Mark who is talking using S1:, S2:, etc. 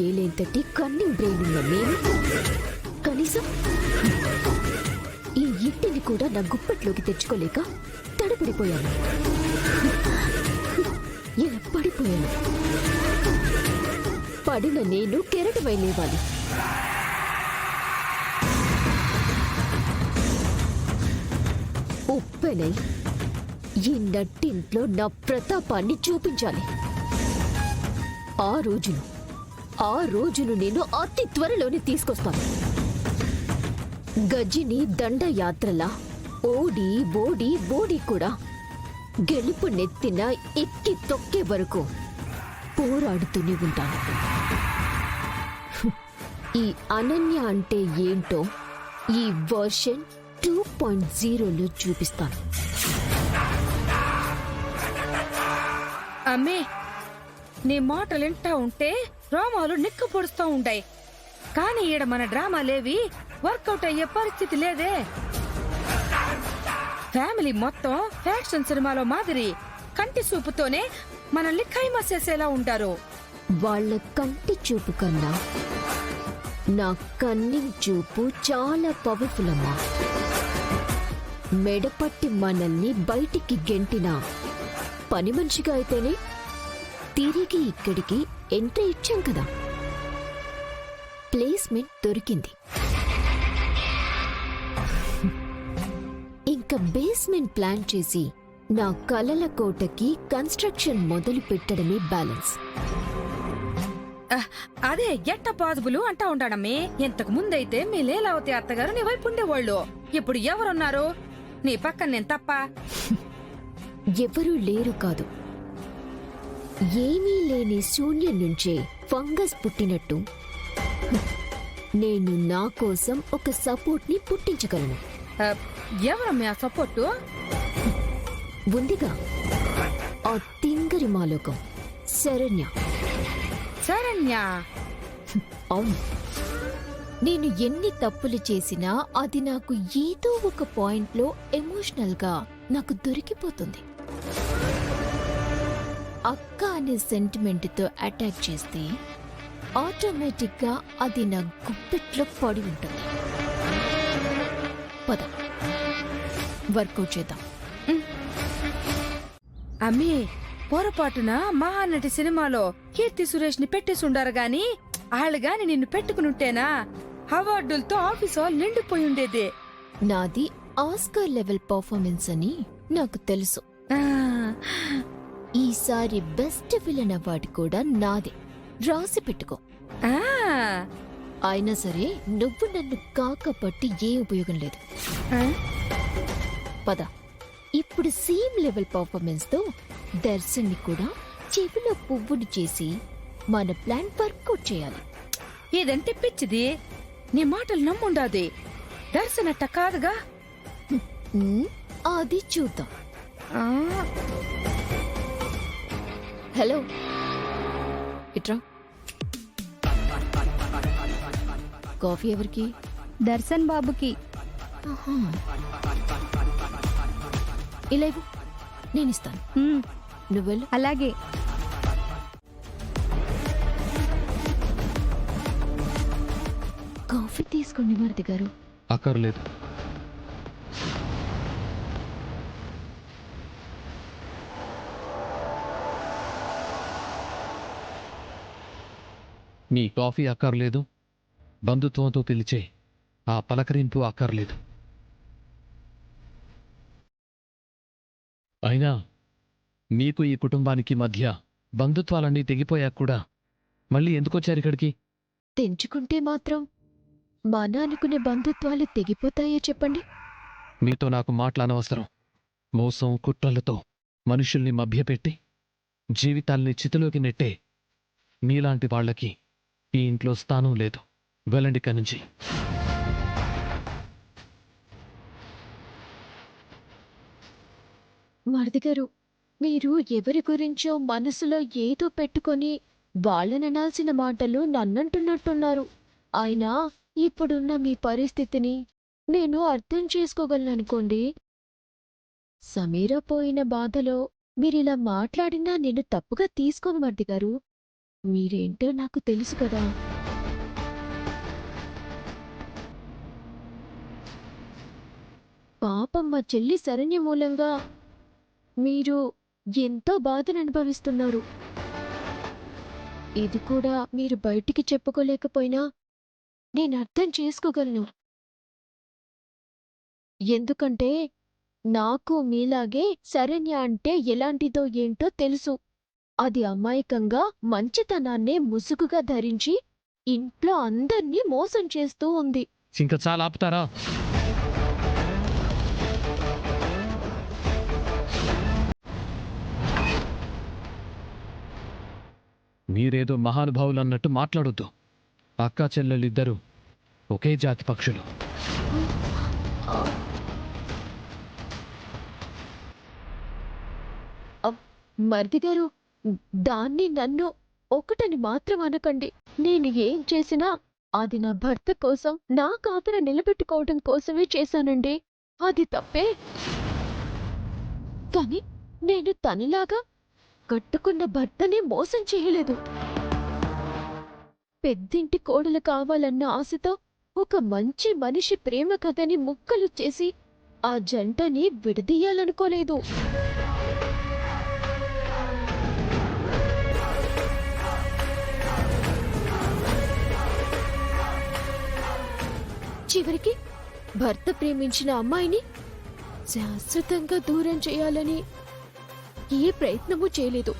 S1: ఏలేంతటి cunning brain ఉన్న నేను కనీసం ఈ ఇంటిని కూడా నా గుప్పట్లోకి తెచ్చుకోలేక తడబడిపోయాను. ఇలా పడిపోయాను. పడిన నేను కెరటమై లేవాలి. ఉప్పెనై ఈ నట్టింట్లో నా ప్రతాపాన్ని చూపించాలి. ఆ రోజును నేను అతి త్వరలోనే తీసుకొస్తాను. గజిని దండయాత్రలా ఓడి ఓడి ఓడి కూడా గెలుపు నెత్తిన ఎక్కి తొక్కే వరకు పోరాడుతూనే ఉంటాను. ఈ అనన్య అంటే ఏంటో ఈ వర్షన్ 2.0లో చూపిస్తాను.
S2: అమ్మే, నీ మాటలు వింటా ఉంటే డ్రామాలు నిక్కు పొడుస్తూ ఉంటాయి. కానీ ఈడ మన డ్రామాలేవి వర్కౌట్ అయ్యే పరిస్థితి లేదే. ఫ్యామిలీ మొత్తం యాక్షన్ సినిమాలో మాదిరి కంటి చూపుతోనే మనల్ని ఖైమసేసేలా ఉంటారు.
S1: వాళ్ళ కంటి చూపు కన్నా నా కన్నింగ్ చూపు చాలా పవర్ఫుల్ అమ్మా. మెడపట్టి మనల్ని బయటికి గెంటిన పని మనిషిగా అయితేనే తిరిగి ఇక్కడికి ఎంట్రీ ఇచ్చాం కదా. ప్లేస్మెంట్ దొరికింది. ఇంకా బేస్మెంట్ ప్లాన్ చేసి నా కలల కోటకి కన్స్ట్రక్షన్ మొదలు పెట్టడమే బ్యాలెన్స్.
S2: అదే ఎట్ట పాజిబుల్ అంటా ఉంటాడమ్మే. ఇంతకు ముందైతే మీ లీలావతి అత్తగారు నీ వైపు ఉండేవాళ్ళు. ఇప్పుడు ఎవరున్నారు నీ పక్కన? నేను తప్ప
S1: ఎవరూ లేరు కాదు. ఏమీ లేని శూన్యం నుంచే ఫంగస్ పుట్టినట్టు నేను నా కోసం ఒక సపోర్ట్ ని పుట్టించగలను.
S2: ఎవరమ్మే ఆ సపోర్టు?
S1: ఉందిగా, ఆ తింగరి మాలోకం శరణ్య.
S2: శరణ్య?
S1: అవును. నేను ఎన్ని తప్పులు చేసినా అది నాకు ఏదో ఒక పాయింట్లో ఎమోషనల్ గా నాకు దొరికిపోతుంది. అక్క అనే సెంటిమెంట్ తో అటాక్ చేస్తే ఆటోమేటిక్ గా అది నా గుప్పెట్లో పడి ఉంటుంది. పద, వర్కౌట్ చేద్దాం.
S2: అమ్మి, పొరపాటున మహానటి సినిమాలో కీర్తి సురేష్ ని పెట్టేసుండారు గాని ఆళ్ళు గాని నిన్ను పెట్టుకునుంటేనా అవార్డులతో ఆఫీస్ హాల్ నిండిపోయి ఉండేది.
S1: నాది ఆస్కార్ లెవెల్ పర్ఫార్మెన్స్ అని నాకు తెలుసు. ఈసారి బెస్ట్ విలన్ అవార్డు కూడా నాదే. రాసి పెట్టుకో. అయినా సరే నువ్వు నన్ను కాకపట్టి ఏ ఉపయోగం లేదు. పద, ఇప్పుడు సేమ్ లెవెల్ పర్ఫార్మెన్స్ తో దర్శన్ని కూడా చెవిలో పువ్వుని చేసి మన ప్లాన్ వర్కౌట్ చేయాలి.
S2: ఏదంటే పిచ్చిది. నీ మాటలు నమ్ముండాది. దర్శనట్ట కాదుగా.
S1: అది చూద్దాం. హలో, ఇట్రా. కాఫీ ఎవరికి?
S3: దర్శన్ బాబుకి.
S1: ఇలా ఇవ్వు, నేను ఇస్తాను. నువ్వెళ్ళు.
S3: అలాగే.
S1: కాఫీ తీసుకోండి మరిది గారు.
S4: అక్కర్లేదు. నీ కాఫీ అక్కర్లేదు, బంధుత్వంతో పిలిచే ఆ పలకరింపు అక్కర్లేదు. అయినా మీకు ఈ కుటుంబానికి మధ్య బంధుత్వాలన్నీ తెగిపోయాక కూడా మళ్ళీ ఎందుకొచ్చారు ఇక్కడికి?
S1: తెంచుకుంటే మాత్రం మన అనుకునే బంధుత్వాలు తెగిపోతాయో చెప్పండి.
S4: మీతో నాకు మాట్లాడనవసరం. మోసం కుట్రలతో మనుషుల్ని మభ్యపెట్టి జీవితాల్ని చితిలోకి నెట్టే మీలాంటి వాళ్లకి ఈ ఇంట్లో స్థానం లేదు. వెళ్ళండి ఇక్కడి నుంచి.
S1: మరిది గారు, మీరు ఎవరి గురించో మనసులో ఏదో పెట్టుకొని వాళ్ళననాల్సిన మాటలు నన్నంటున్నట్టున్నారు. అయినా ఇప్పుడున్న మీ పరిస్థితిని నేను అర్థం చేసుకోగలననుకోండి. సమీర పోయిన బాధలో మీరిలా మాట్లాడినా నేను తప్పుగా తీసుకోను మరిది గారు. మీరేంటో నాకు తెలుసు కదా. పాపం మా చెల్లి శరణ్య మూలంగా మీరు ఎంతో బాధను అనుభవిస్తున్నారు. ఇది కూడా మీరు బయటికి చెప్పుకోలేకపోయినా నేను అర్థం చేసుకోగలను. ఎందుకంటే నాకు మీలాగే శరణ్య అంటే ఎలాంటిదో ఏంటో తెలుసు. అది అమాయకంగా మంచితనాన్నే ముసుగుగా ధరించి ఇంట్లో అందర్నీ మోసం చేస్తూ ఉంది.
S4: ఇంకా చాలా ఆపుతారా? మీరేదో మహానుభావులు అన్నట్టు మాట్లాడొద్దు. అక్కా చెల్లెలిద్దరూ ఒకే జాతి పక్షులు.
S1: మరిది గారు, దాన్ని నన్ను ఒకటని మాత్రం అనకండి. నేను ఏం చేసినా అది నా భర్త కోసం, నా కాపుర నిలబెట్టుకోవడం కోసమే చేశానండి. అది తప్పే. కానీ నేను తనలాగా కట్టుకున్న భర్తని మోసం చేయలేదు. పెద్దింటి కోడలు కావాలన్న ఆశతో ఒక మంచి మనిషి ప్రేమ కథని ముక్కలు చేసి ఆ జంటని విడదీయాలనుకోలేదు. చివరికి భర్త ప్రేమించిన అమ్మాయిని శాశ్వతంగా దూరం చేయాలని ఏ ప్రయత్నమూ చేయలేదు.